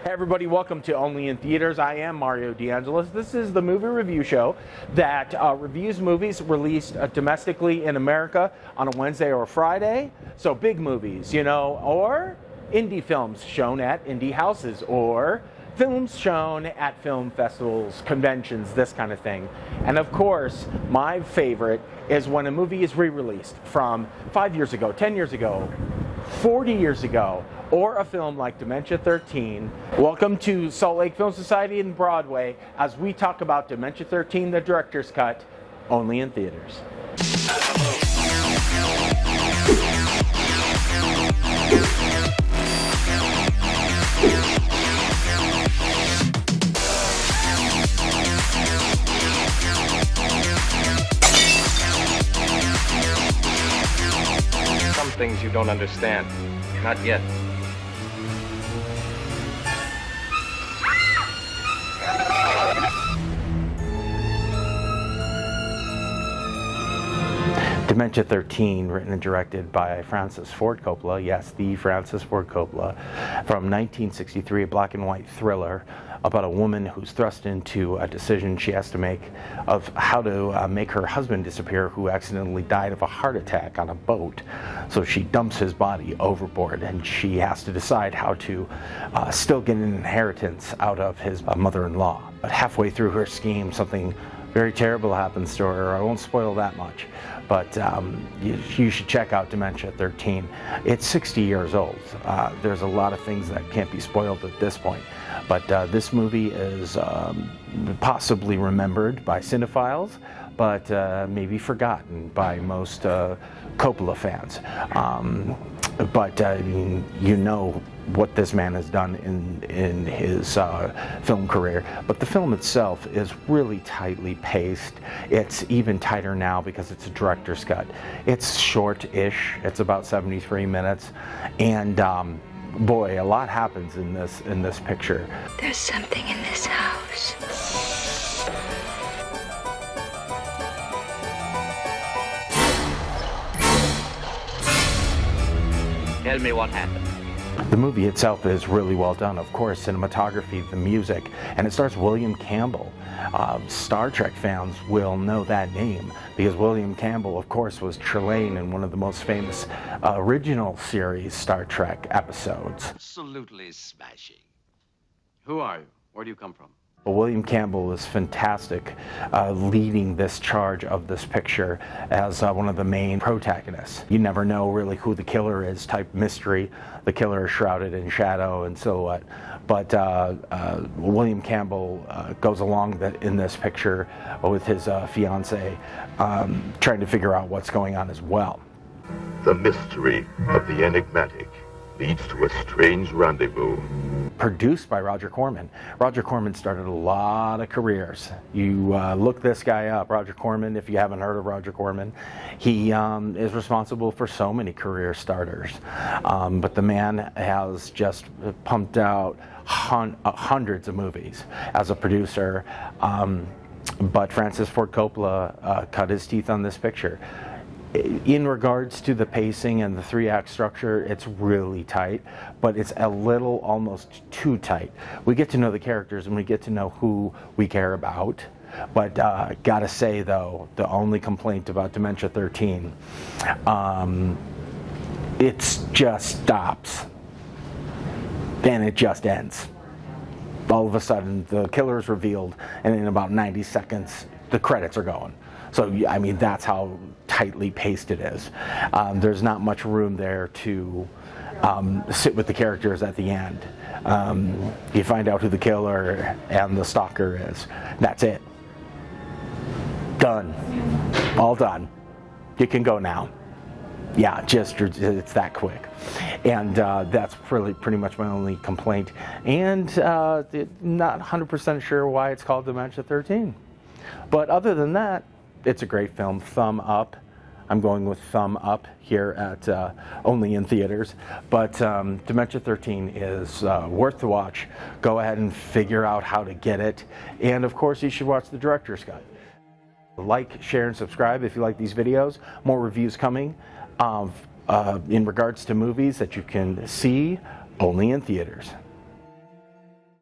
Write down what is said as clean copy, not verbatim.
Hey everybody, welcome to Only in Theaters. I am Mario DeAngelis. This is the movie review show that reviews movies released domestically in America on a Wednesday or a Friday. So big movies, you know, or indie films shown at indie houses, or films shown at film festivals, conventions, this kind of thing. And of course, my favorite is when a movie is re-released from 5 years ago, 10 years ago, 40 years ago, or a film like Dementia 13. Welcome to Salt Lake Film Society and Broadway as we talk about Dementia 13, the director's cut, only in theaters. Some things you don't understand. Not yet. Dementia 13, written and directed by Francis Ford Coppola, yes, the Francis Ford Coppola, from 1963, a black and white thriller about a woman who's thrust into a decision she has to make of how to make her husband disappear, who accidentally died of a heart attack on a boat. So she dumps his body overboard, and she has to decide how to still get an inheritance out of his mother-in-law. But halfway through her scheme, something very terrible happens to her. I won't spoil that much, but you should check out Dementia 13. It's 60 years old. There's a lot of things that can't be spoiled at this point, but this movie is possibly remembered by cinephiles, but maybe forgotten by most Coppola fans. But you know what this man has done in his film career. But the film itself is really tightly paced. It's even tighter now because it's a director's cut. It's short-ish. It's about 73 minutes, and boy, a lot happens in this picture. There's something in this house. Tell me what happened. The movie itself is really well done. Of course, cinematography, the music, and it stars William Campbell. Star Trek fans will know that name because William Campbell, of course, was Trelane in one of the most famous original series Star Trek episodes. Absolutely smashing. Who are you? Where do you come from? Well, William Campbell is fantastic, leading this charge of this picture as one of the main protagonists. You never know really who the killer is, type mystery. The killer is shrouded in shadow and silhouette. But William Campbell goes along in this picture with his fiancée, trying to figure out what's going on as well. The mystery of the enigmatic leads to a strange rendezvous. Produced by Roger Corman. Roger Corman started a lot of careers. You look this guy up, Roger Corman, if you haven't heard of Roger Corman. He is responsible for so many career starters. But the man has just pumped out hundreds of movies as a producer. But Francis Ford Coppola cut his teeth on this picture. In regards to the pacing and the three-act structure, it's really tight, but it's a little almost too tight. We get to know the characters and we get to know who we care about. But gotta say though, the only complaint about Dementia 13, it just stops and it just ends. All of a sudden, the killer is revealed, and in about 90 seconds, the credits are going. So, I mean, that's how tightly paced it is. There's not much room there to sit with the characters at the end. You find out who the killer and the stalker is. That's it. Done. All done. You can go now. Yeah, it's that quick. And that's pretty much my only complaint. And not 100% sure why it's called Dementia 13. But other than that, it's a great film. Thumb up. I'm going with thumb up here at Only in Theaters. But Dementia 13 is worth the watch. Go ahead and figure out how to get it. And of course, you should watch the director's cut. Like, share, and subscribe if you like these videos. More reviews coming in regards to movies that you can see only in theaters.